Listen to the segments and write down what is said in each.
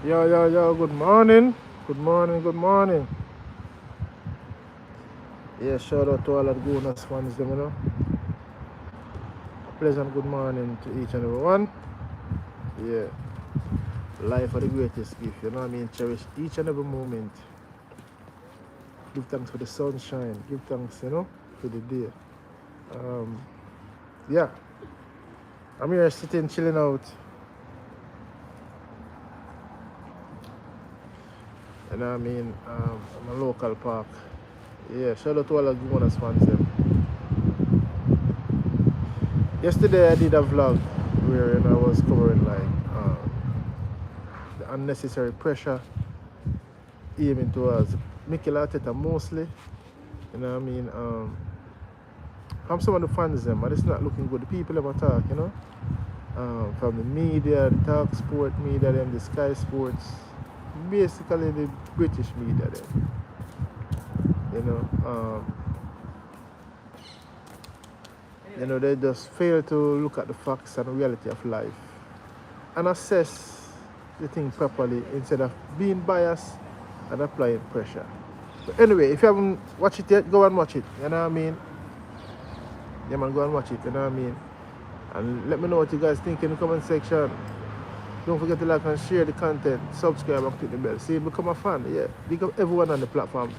Yo, good morning. Good morning, good morning. Yeah, shout out to all of the Gunas fans, them, Pleasant good morning to each and every one. Yeah, life are the greatest gift, you know what I mean? Cherish each and every moment. Give thanks for the sunshine. Give thanks, for the day. Yeah, I'm here sitting, chilling out. You know what I mean? In a local park. Yeah, shout out to all of the Gunas fans, them. Yesterday I did a vlog where I was covering like the unnecessary pressure aiming towards Mikel Arteta mostly. You know what I mean? From some of the fans them, but it's not looking good. The people them attack, from the media, the talk sport media, them, the Sky Sports, basically the British media them. They just fail to look at the facts and the reality of life and assess the thing properly instead of being biased and applying pressure. But anyway, if you haven't watched it yet, go and watch it. You know what I mean? Yeah, man, go and watch it. You know what I mean? And let me know what you guys think in the comment section. Don't forget to like and share the content, subscribe and click the bell. See, become a fan. Yeah, big up everyone on the platform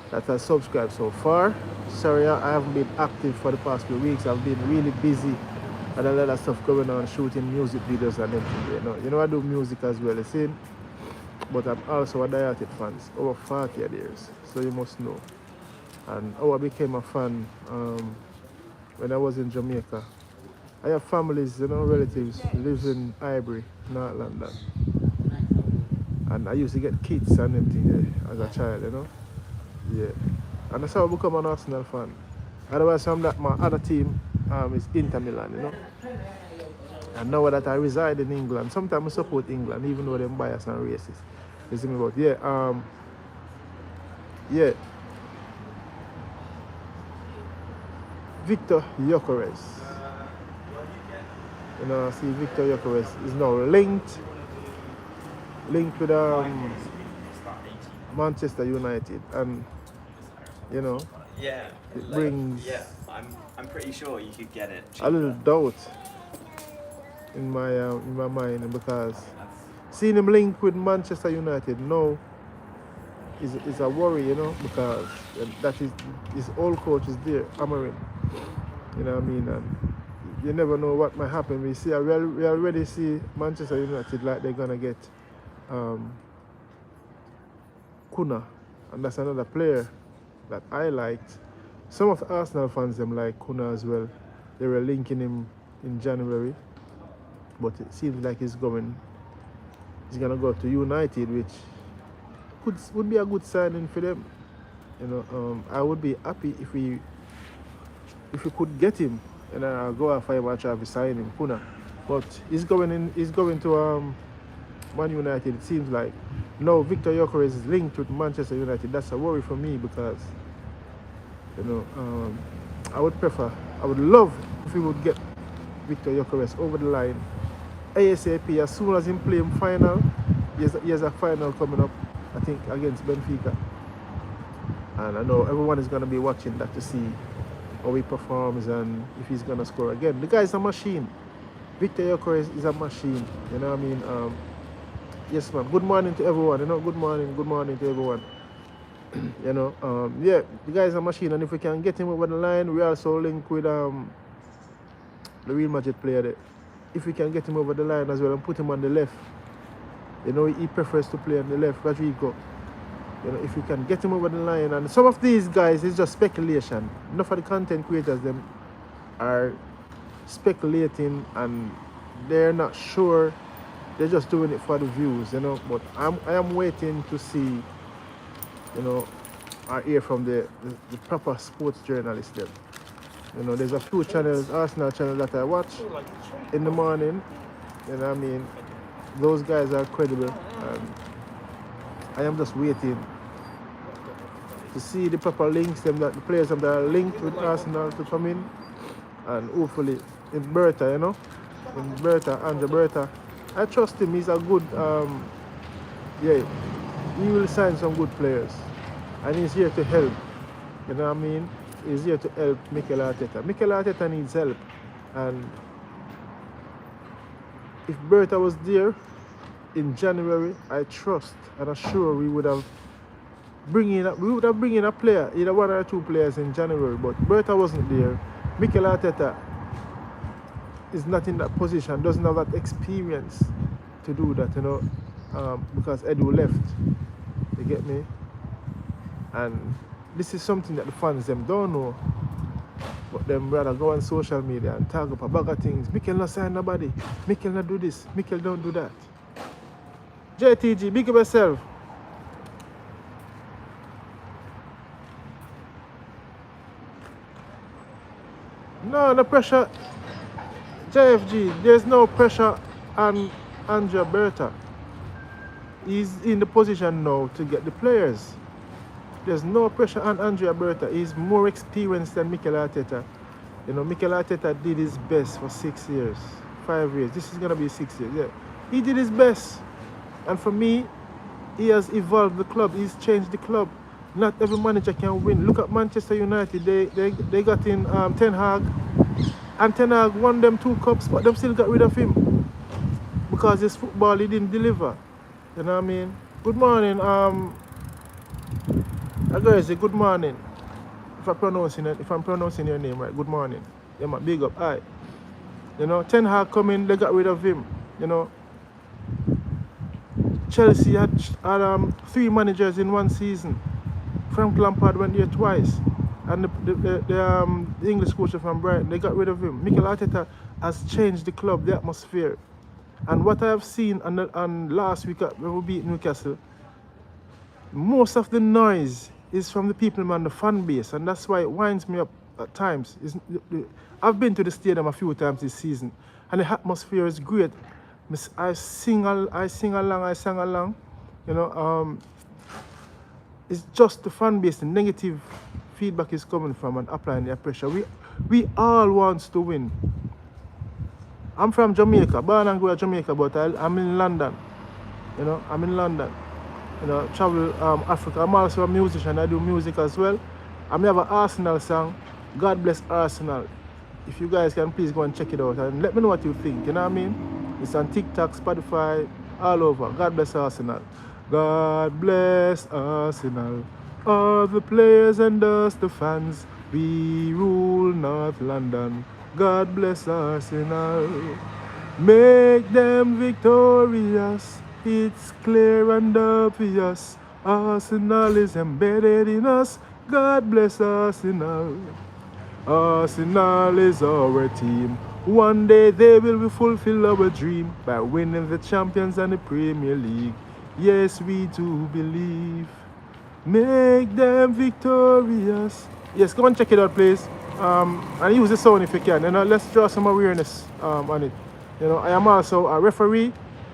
that has subscribed so far. Sorry, I haven't been active for the past few weeks. I've been really busy and a lot of stuff going on, shooting music videos and everything. You know I do music as well, you see? But I'm also a diehard fan, over 40 years, so you must know. And I became a fan when I was in Jamaica. I have families, relatives who live in Highbury, North London. And I used to get kits and everything as a child, Yeah. And that's how I become an Arsenal fan. Otherwise, my other team is Inter Milan, And now that I reside in England, sometimes I support England, even though they're biased and racist. You see me about, yeah. Victor Gyokeres. See Victor Gyokeres is now linked with Manchester United, and Yeah, it brings I'm pretty sure you could get it cheaper. a little doubt in my mind, because seeing him linked with Manchester United now is a worry, because that is his old coach is there, Amarim. You know what I mean? And you never know what might happen. We already see Manchester United like they're gonna get Kuna, and that's another player that I liked. Some of the Arsenal fans them like Kuna as well. They were linking him in January, but it seems like he's gonna go to United, which would be a good signing for them. I would be happy if we could get him, and I'll go after him and try to sign him, Kuna. But he's going to Man United. It seems like now Victor Gyokeres is linked with Manchester United. That's a worry for me, because I would love if we would get Victor Gyokeres over the line ASAP as soon as him play him final. He has a final coming up, I think, against Benfica. And I know everyone is going to be watching that to see how he performs and if he's going to score again. The guy's a machine. Victor Gyokeres is a machine. You know what I mean? Yes, man. Good morning to everyone. Good morning to everyone. Yeah, the guy's a machine, and if we can get him over the line, we also link with the Real Madrid player there. If we can get him over the line as well and put him on the left, he prefers to play on the left, Rodrigo. If we can get him over the line, and some of these guys, it's just speculation. Enough of the content creators, them are speculating and they're not sure. They're just doing it for the views, But I am waiting to see, or hear from the proper sports journalists then. There's a few channels, Arsenal channel, that I watch in the morning. I mean? Those guys are credible, and I am just waiting to see the proper links, the players that are linked with Arsenal to come in, and hopefully in Berta, Andre Berta. I trust him. He's a good yeah, he will sign some good players. And he's here to help. You know what I mean? He's here to help Mikel Arteta. Mikel Arteta needs help. And if Berta was there in January, I trust and assure we would have bring in a player, either one or two players in January, but Berta wasn't there. Mikel Arteta is not in that position, doesn't have that experience to do that, you know, because Edu left. You get me? And this is something that the fans them don't know, but them rather go on social media and talk up a bag of things. Mikel not sign nobody. Mikel not do this. Mikel don't do that. JTG, big up yourself. No, the pressure, JFG, there's no pressure on Andre Berta. He's in the position now to get the players. There's no pressure on Andre Berta. He's more experienced than Mikel Arteta. You know, Mikel Arteta did his best for 6 years, 5 years. This is going to be 6 years, yeah. He did his best. And for me, he has evolved the club. He's changed the club. Not every manager can win. Look at Manchester United. They got in Ten Hag. And Ten Hag won them 2 cups, but them still got rid of him. Because his football, he didn't deliver. You know what I mean? Good morning, Gyökeres, good morning. If I'm pronouncing your name right, good morning. Yeah, man, big up. Aye. You know, Ten Hag come in, they got rid of him. You know, Chelsea had 3 managers in 1 season. Frank Lampard went there twice. And the English coach from Brighton, they got rid of him. Mikel Arteta has changed the club, the atmosphere. And what I have seen on last week when we beat Newcastle, most of the noise is from the people and the fan base, and that's why it winds me up at times. I've been to the stadium a few times this season, and the atmosphere is great. I sang along. You know, it's just the fan base. The negative feedback is coming from and applying their pressure. We all want to win. I'm from Jamaica, born and grew up in Jamaica, but I'm in London. You know, I'm in London. You know, travel Africa. I'm also a musician. I do music as well. I have an Arsenal song, God Bless Arsenal. If you guys can please go and check it out and let me know what you think. You know what I mean? It's on TikTok, Spotify, all over. God Bless Arsenal. God bless Arsenal. All the players and us, the fans. We rule North London. God bless Arsenal. Make them victorious. It's clear and obvious. Arsenal is embedded in us. God bless Arsenal. Arsenal is our team. One day they will fulfill our dream by winning the Champions and the Premier League. Yes, we do believe. Make them victorious. Yes, go and check it out, please. And use the sound if you can. You know, let's draw some awareness on it. You know, I am also a referee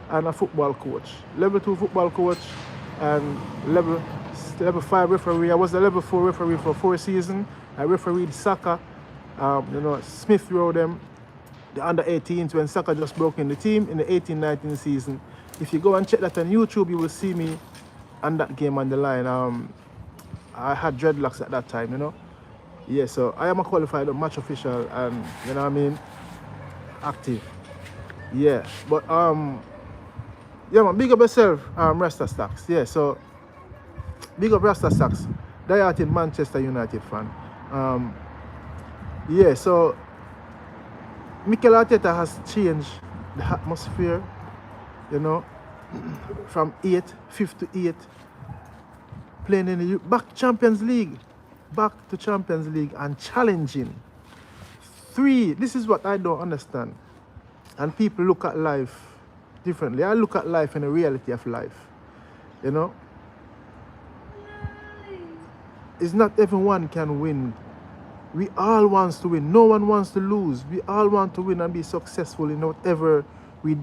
and a football coach. Level 2 football coach and level 5 referee. I was the level 4 referee for 4 seasons. I refereed soccer. You know, Smith Rowe them, the under 18s when soccer just broke in the team in the 18-19 season. If you go and check that on YouTube, you will see me on that game on the line. I had dreadlocks at that time, you know. Yeah, so I am a qualified match official and, you know what I mean, active. Yeah, but yeah man, big up yourself, Rasta Stacks. Yeah, so big up Rasta Stacks, diehard in Manchester United fan. Yeah, so Mikel Arteta has changed the atmosphere, you know, from 5th to 8th, playing in the back Champions League. Back to Champions League and challenging. 3, this is what I don't understand. And people look at life differently. I look at life in the reality of life. You know? It's not everyone can win. We all want to win. No one wants to lose. We all want to win and be successful in whatever we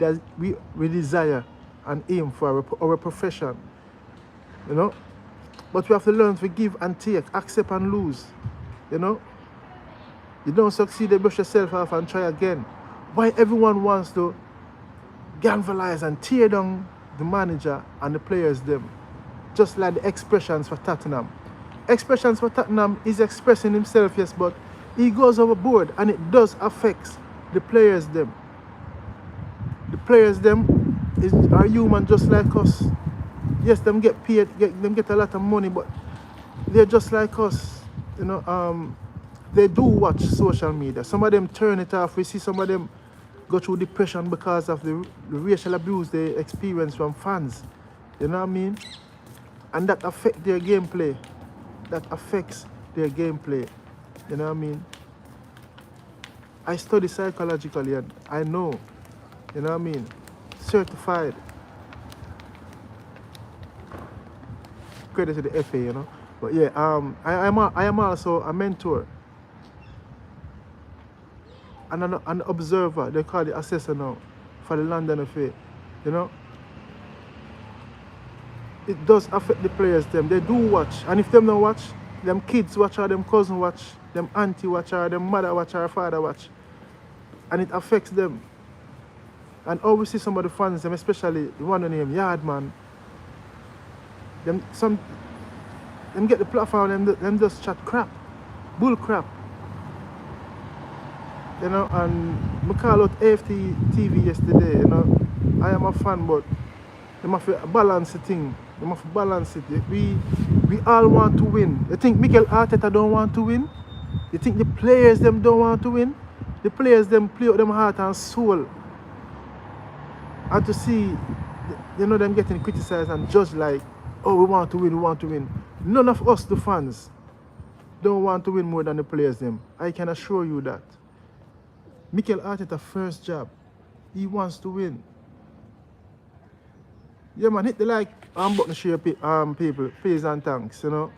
desire and aim for our profession. You know? But we have to learn to give and take, accept and lose. You know? You don't succeed, you brush yourself off and try again. Why everyone wants to gamvalize and tear down the manager and the players them. Just like the expressions for Tottenham. Expressions for Tottenham is expressing himself, yes, but he goes overboard and it does affect the players them. The players them are human just like us. Yes, them get paid, them get a lot of money, but they're just like us. You know, they do watch social media. Some of them turn it off. We see some of them go through depression because of the racial abuse they experience from fans. You know what I mean? And that affects their gameplay. That affects their gameplay. You know what I mean? I study psychologically and I know. You know what I mean? Certified. Credit to the FA, you know. But yeah, I am also a mentor. And an observer, they call it assessor now, for the London FA. You know? It does affect the players, them. They do watch. And if them don't watch, them kids watch or them cousin watch, them auntie watch or them mother watch or father watch. And it affects them. And always see some of the fans, them, especially the one named Yardman, them get the platform, them just chat crap. Bull crap. You know, and I call out AFT TV yesterday, you know. I am a fan, but they have to balance the thing. They have to balance it. We all want to win. You think Mikel Arteta don't want to win? You think the players them don't want to win? The players them play out them heart and soul. And to see, you know, them getting criticized and judged like, oh, we want to win, we want to win. None of us, the fans, don't want to win more than the players them. I can assure you that. Mikel Arteta's first job, he wants to win. Yeah, man, hit the like button, share people, please and thanks, you know.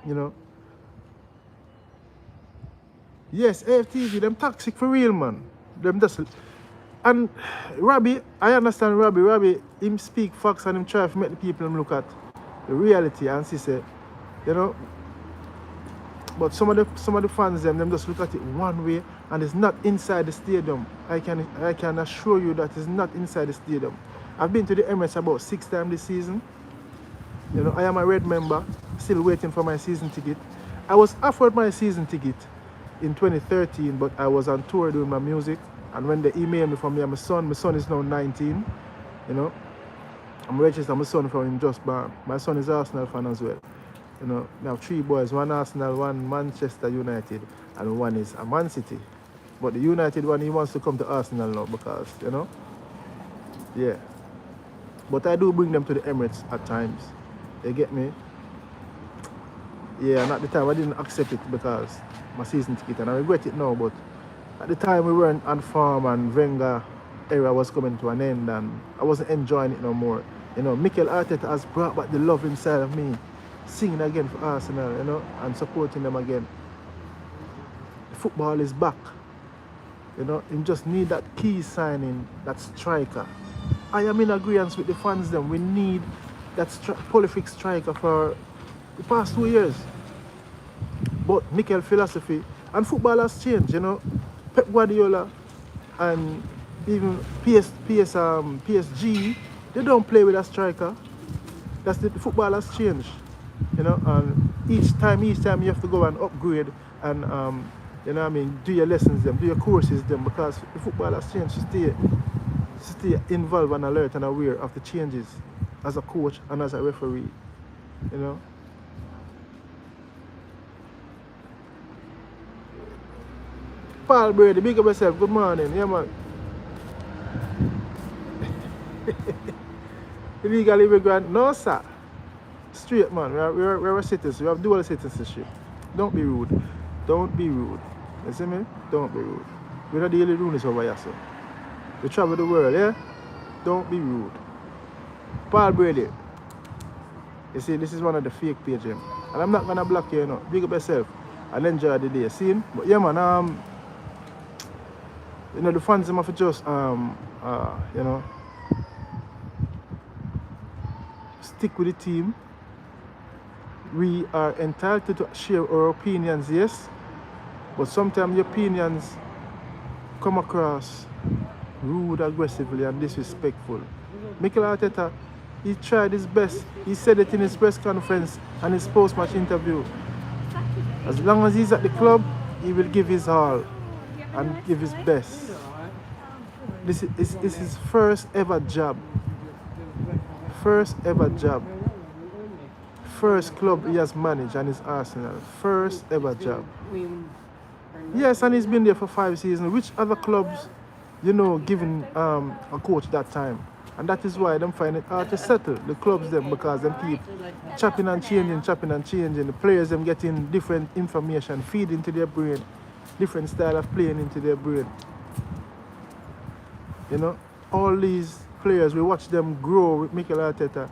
You know. Yes, AFTV, them toxic for real, man. Them just. And Robbie, I understand Robbie. Robbie, him speak facts and him try to make the people look at the reality and see say, you know. But some of the fans them just look at it one way and it's not inside the stadium. I can assure you that it's not inside the stadium. I've been to the Emirates about 6 times this season. You know, I am a red member, still waiting for my season ticket. I was offered my season ticket in 2013, but I was on tour doing my music. And when they emailed me from me and my son is now 19, you know. I'm registered my son from him just born. My son is an Arsenal fan as well. You know, I have 3 boys, 1 Arsenal, 1 Manchester United, and 1 is a Man City. But the United one, he wants to come to Arsenal now because, you know, yeah. But I do bring them to the Emirates at times. You get me? Yeah, and at the time I didn't accept it because my season ticket, and I regret it now, but at the time we weren't on form and Wenger era was coming to an end and I wasn't enjoying it no more. You know, Mikel Arteta has brought back the love inside of me, singing again for Arsenal, you know, and supporting them again. The football is back. You know, you just need that key signing, that striker. I am in agreement with the fans them. We need that prolific striker for the past 2 years. But Mikel philosophy and football has changed, you know. Pep Guardiola and even PSG, they don't play with a striker. That's the football has changed, you know. And each time you have to go and upgrade and you know what I mean, do your lessons them, do your courses them, because the football has changed. Stay involved and alert and aware of the changes as a coach and as a referee, you know. Paul Brady, big up yourself, good morning, yeah man. Illegal immigrant, no sir. Straight man, we're citizens, we have dual citizenship. Don't be rude. Don't be rude. You see me? Don't be rude. We're not dealing rudeness over here, so. We travel the world, yeah? Don't be rude. Paul Brady. You see, this is one of the fake pages. And I'm not gonna block you, you know. Big up yourself and enjoy the day. See him? But yeah man, you know, the fans them have to just you know, stick with the team. We are entitled to share our opinions, yes, but sometimes the opinions come across rude, aggressively, and disrespectful. Mikel Arteta, he tried his best. He said it in his press conference and his post-match interview. As long as he's at the club, he will give his all and give his best. This is his first ever job. First ever job. First club he has managed, and it's Arsenal. First ever job. Yes, and he's been there for 5 seasons. Which other clubs, giving a coach that time? And that is why them find it hard to settle the clubs them, because them keep chopping and changing. The players them getting different information, feed into their brain, different style of playing into their brain. All these players, we watch them grow with Mikel Arteta.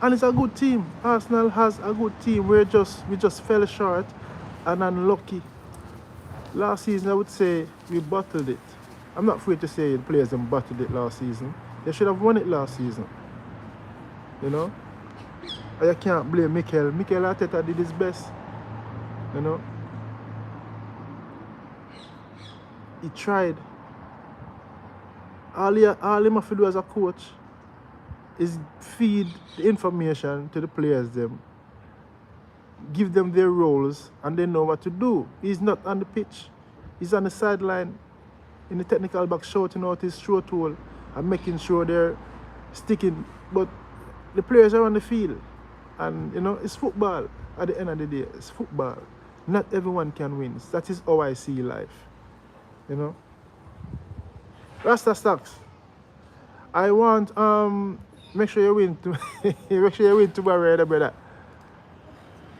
And it's a good team. Arsenal has a good team. We just fell short and unlucky. Last season, I would say we bottled it. I'm not afraid to say the players them bottled it last season. They should have won it last season. And you can't blame Mikel. Mikel Arteta did his best. He tried. All he have to do as a coach is feed the information to the players them, give them their roles, and they know what to do. He's not on the pitch. He's on the sideline in the technical box shouting out his throw tool and making sure they're sticking. But the players are on the field. And, it's football. At the end of the day, it's football. Not everyone can win. That is how I see life. Rasta Stocks, I want, make sure you win. Make sure you win tomorrow, brother.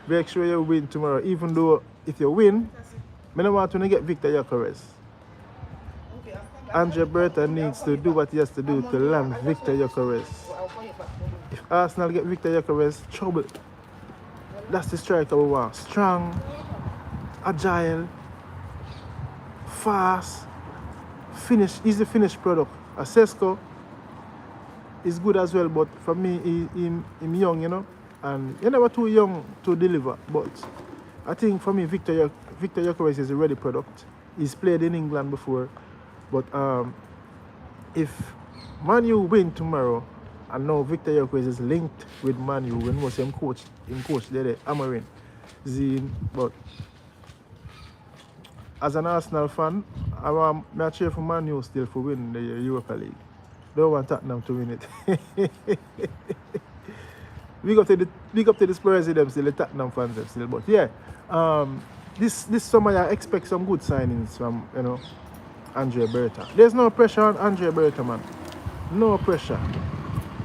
Make sure you win tomorrow. Even though if you win, I don't want to get Victor Gyokeres. Andre Berta needs to do what he has to do to land Victor Gyokeres. If Arsenal get Victor Gyokeres, trouble. That's the striker we want. Strong, agile, fast, he's the finished product. Sesko is good as well, but for me, he's young, and you're never too young to deliver. But I think for me, Victor Gyokeres is a ready product. He's played in England before. But if Man U win tomorrow, and now Victor Gyokeres is linked with Man U, when was him coach there, Amarin, Zine. But as an Arsenal fan, I'm cheer for Man U still for win the Europa League. Don't want Tottenham to win it. Big up to the Spurs them still, the Tottenham fans them still. But yeah, this summer I expect some good signings from Andre Berta. There's no pressure on Andre Berta, man. No pressure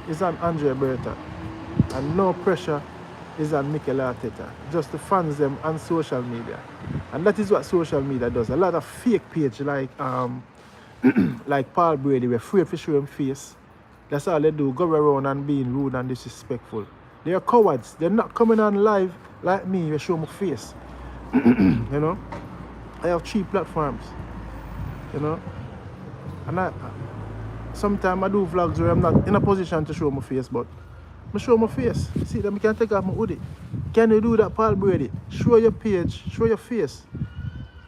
is on Andre Berta. And no pressure is on Mikel Arteta. Just the fans them on social media. And that is what social media does. A lot of fake page like like Paul Brady, we're afraid to show him face. That's all they do. Go around and being rude and disrespectful. They are cowards. They're not coming on live like me, we show my face. I have 3 platforms. And sometimes I do vlogs where I'm not in a position to show my face, but I show my face. See, then I can take off my hoodie. Can you do that, Paul Brady? Show your page, show your face.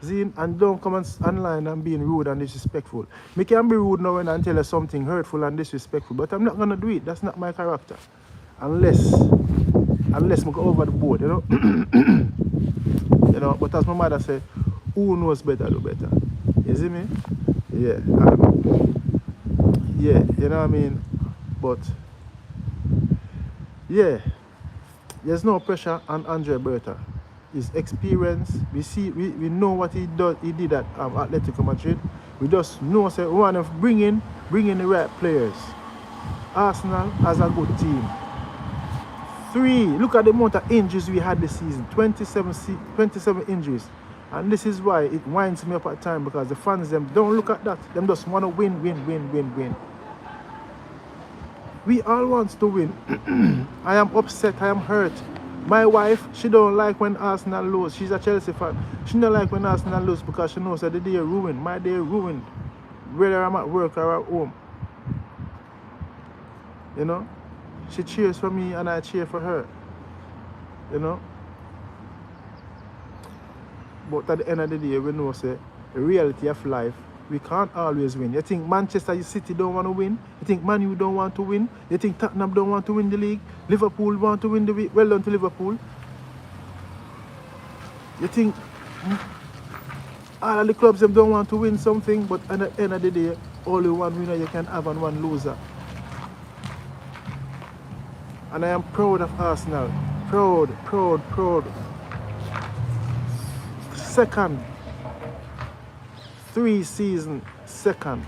See, and don't come online and being rude and disrespectful. I can be rude now and tell you something hurtful and disrespectful, but I'm not going to do it. That's not my character. Unless I go over the board, But as my mother said, who knows better do better. You see me? Yeah. Yeah, you know what I mean? But yeah, there's no pressure on Andre Berta. His experience, we know what he did at Atletico Madrid. We just know we want to bring in the right players. Arsenal has a good team. 3, look at the amount of injuries we had this season. 27 injuries. And this is why it winds me up at time, because the fans them don't look at that. Them just want to win. We all want to win. I am upset, I am hurt. My wife, she don't like when Arsenal lose. She's a Chelsea fan. She don't like when Arsenal lose because she knows that the day ruined. My day ruined. Whether I'm at work or at home. She cheers for me and I cheer for her. But at the end of the day, we know say the reality of life, we can't always win. You think Manchester City don't want to win? You think Man U don't want to win? You think Tottenham don't want to win the league? Liverpool want to win the league? Well done to Liverpool. You think all of the clubs them don't want to win something, but at the end of the day, only one winner you can have and one loser. And I am proud of Arsenal. Proud, proud, proud. Second. 3 seasons second.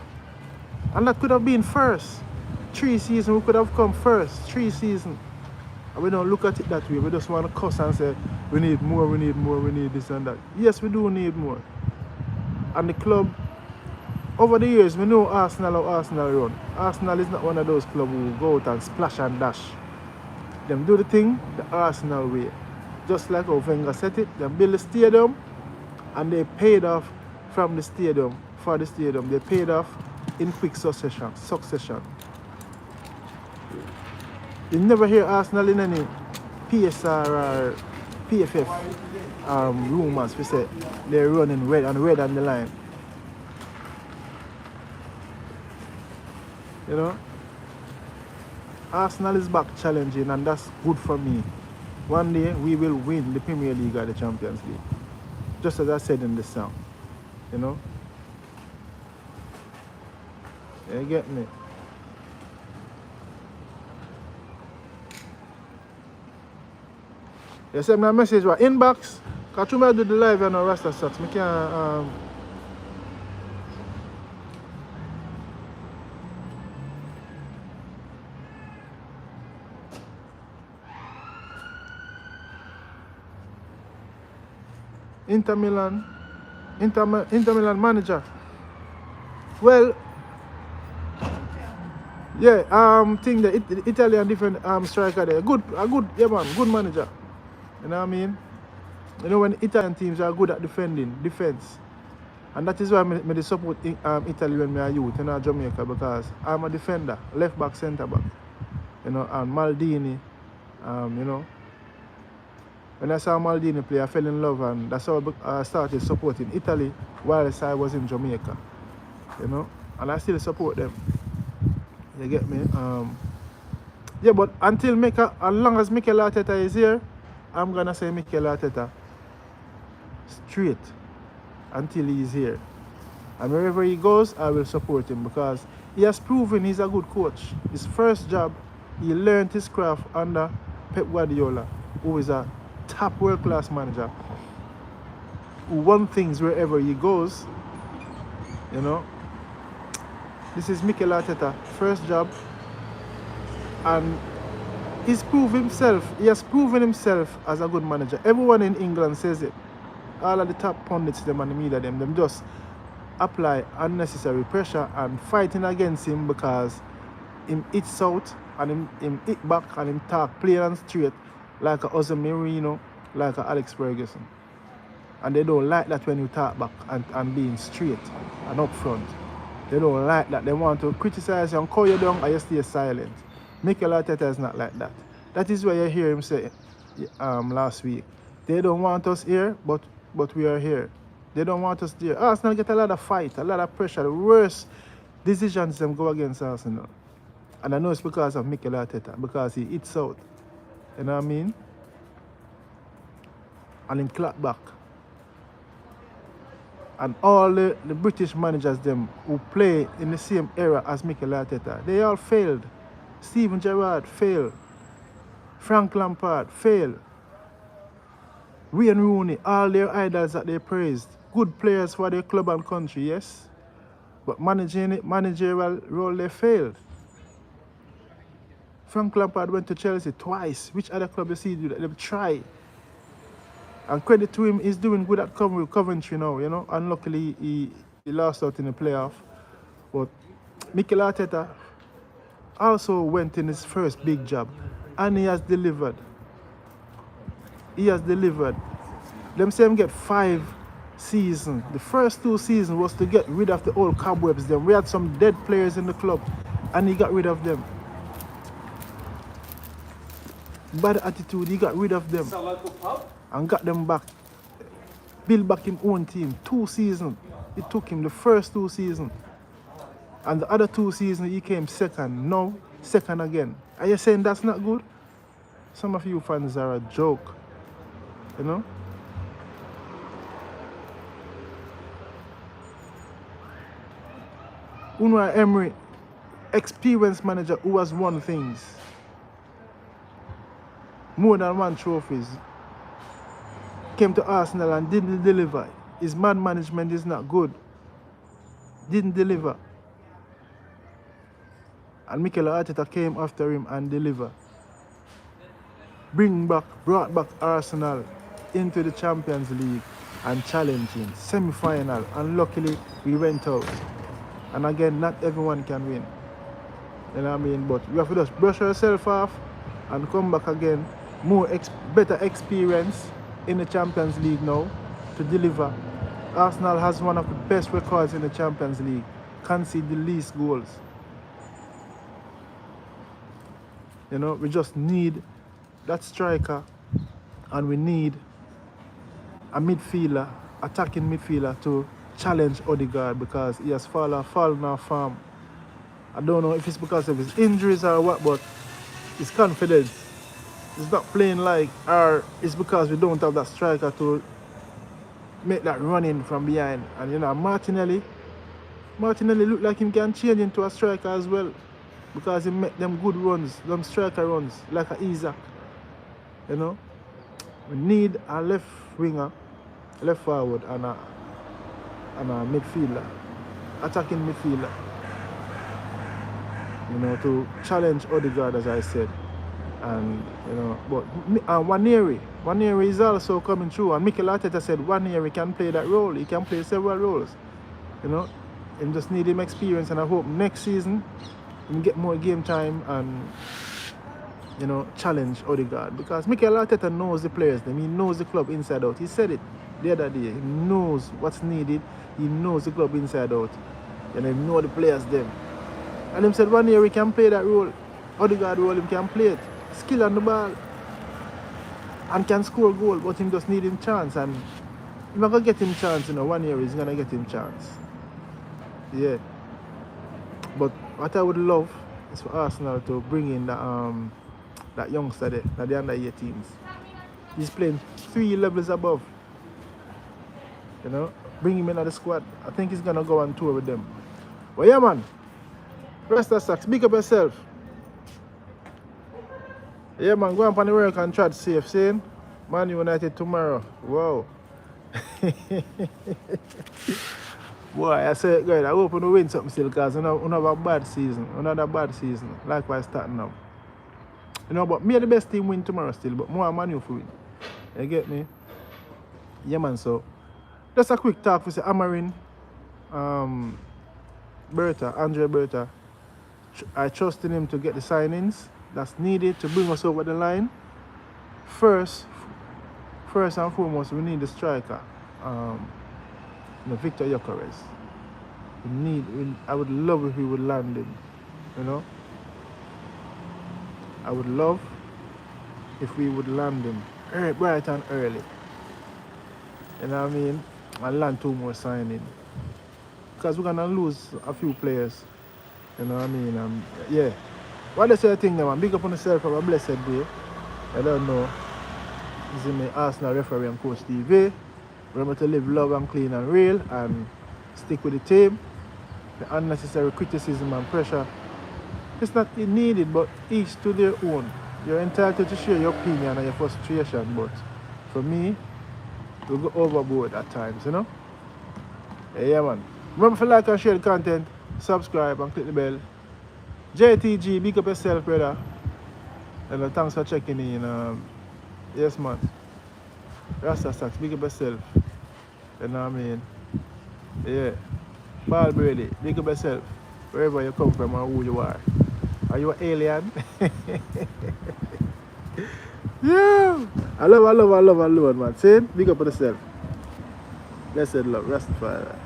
And that could have been first. 3 seasons we could have come first. 3 seasons. And we don't look at it that way. We just want to cuss and say, we need more, we need more, we need this and that. Yes, we do need more. And the club, over the years, we know Arsenal how Arsenal run. Arsenal is not one of those clubs who go out and splash and dash. Them do the thing the Arsenal way. Just like how Wenger said it, they build the stadium and they paid off from the stadium, for the stadium. They paid off in quick succession. You never hear Arsenal in any PSR or PFF rumours. We say they're running red on the line. You know? Arsenal is back challenging, and that's good for me. One day we will win the Premier League or the Champions League. Just as I said in the song. You know? You get me? You send me a message what inbox? Cause you do the live and Rasta Socks. I can't Inter Milan manager. Well, yeah, think the Italian different striker there. Good manager. You know what I mean? You know when Italian teams are good at defense. And that is why I support Italy when I youth, you know, Jamaica, because I'm a defender, left back, centre back. You know, and Maldini, you know. When I saw Maldini play, I fell in love, and that's how I started supporting Italy whilst I was in Jamaica. You know, and I still support them. You get me? Yeah, but as long as Mikel Arteta is here, I'm gonna say Mikel Arteta straight until he's here. And wherever he goes, I will support him because he has proven he's a good coach. His first job, he learned his craft under Pep Guardiola, who is a top world-class manager who won things wherever he goes. You know, this is Mikel Arteta, first job, and he's proven himself. He has proven himself as a good manager. Everyone in England says it. All of the top pundits, them and the media, them just apply unnecessary pressure and fighting against him because him hits out and him hit back and him talk plain and straight like a Jose Mourinho, like a Alex Ferguson. And they don't like that when you talk back and being straight and upfront. They don't like that. They want to criticize you and call you down and you stay silent. Mikel Arteta is not like that. That is why you hear him say last week, they don't want us here, but we are here. They don't want us there. Arsenal get a lot of fight, a lot of pressure. The worst decisions them go against Arsenal. And I know it's because of Mikel Arteta, because he hits out. You know what I mean? And him clap back. And all the British managers them who play in the same era as Mikel Arteta, they all failed. Steven Gerrard failed. Frank Lampard failed. Wayne Rooney, all their idols that they praised. Good players for their club and country, yes. But managerial role, they failed. Frank Lampard went to Chelsea twice. Which other club you see do that? They try. And credit to him, he's doing good at Coventry now, you know. Unluckily, he lost out in the playoff. But Mikel Arteta also went in his first big job. And he has delivered. He has delivered. Them say him get 5 seasons. The first 2 seasons was to get rid of the old cobwebs. Then we had some dead players in the club. And he got rid of them. Bad attitude, he got rid of them. It's a local pub? And got them back. Build back his own team. 2 seasons. it took him the first 2 seasons. And the other 2 seasons he came second. Now, second again. Are you saying that's not good? Some of you fans are a joke. You know? Unai Emery, experienced manager who has won things. More than 1 trophies. Came to Arsenal and didn't deliver. His man management is not good. Didn't deliver. And Mikel Arteta came after him and delivered. Brought back Arsenal into the Champions League and challenging semi-final. And luckily we went out. And again, not everyone can win. You know what I mean? But you have to just brush yourself off and come back again. Better experience in the Champions League now to deliver. Arsenal has one of the best records in the Champions League. Concede the least goals. You know, we just need that striker and we need a midfielder, attacking midfielder to challenge Odegaard because he has fallen off form. I don't know if it's because of his injuries or what, but his confidence is not playing like, or it's because we don't have that striker to make that running from behind. And you know, Martinelli look like he can change into a striker as well because he make them good runs, them striker runs, like a Isaac. You know, we need a left winger, left forward, and a midfielder, attacking midfielder. You know, to challenge Odegaard, as I said. And, you know, but Waneri is also coming through. And Mikel Arteta said Waneri can play that role. He can play several roles. You know, and just need him experience. And I hope next season he can get more game time and, you know, challenge Odegaard. Because Mikel Arteta knows the players. He knows the club inside out. He said it the other day. He knows what's needed. He knows the club inside out. And he knows the players them. And him said Waneri can play that role. Odegaard role, him can play it. Skill on the ball. And can score a goal, but him just need him chance. And if I'm going to get him chance, you know, Waneri is going to get him chance. Yeah. But what I would love is for Arsenal to bring in that youngster there, the under 18s. He's playing 3 levels above. You know, bring him into the squad. I think he's going to go on tour with them. But yeah, man. Rest of socks, big up yourself. Yeah, man, go on the work and try to safe, saying Man United tomorrow. Wow. Boy, I say, guys, I hope we win something still because we have a bad season. Another bad season. Likewise starting now. You know, but me the best team win tomorrow still, but more Man U for win. You get me? Yeah, man, so just a quick talk for say Amarin, Andre Berta. I trust in him to get the signings that's needed to bring us over the line. First and foremost, we need the striker, Victor Gyokeres. I would love if we would land him, you know. I would love if we would land him bright and early. You know what I mean? And land 2 more signings. Because we're gonna lose a few players. You know what I mean? Yeah. What they say thing, man? Big up on yourself. Have a blessed day. I don't know. This is my Arsenal referee and coach TV. Remember to live love and clean and real and stick with the team. The unnecessary criticism and pressure, it's not needed, but each to their own. You're entitled to share your opinion and your frustration, but for me, to go overboard at times, you know? Yeah, man. Remember to like and share the content. Subscribe and click the bell. JTG, big up yourself, brother. And thanks for checking in. Yes, man. Rasta Sacks, big up yourself. You know what I mean? Yeah. Ball Brady, big up yourself. Wherever you come from or who you are. Are you an alien? Yeah. I love, man. See? Big up yourself. Blessed love. Rastafari.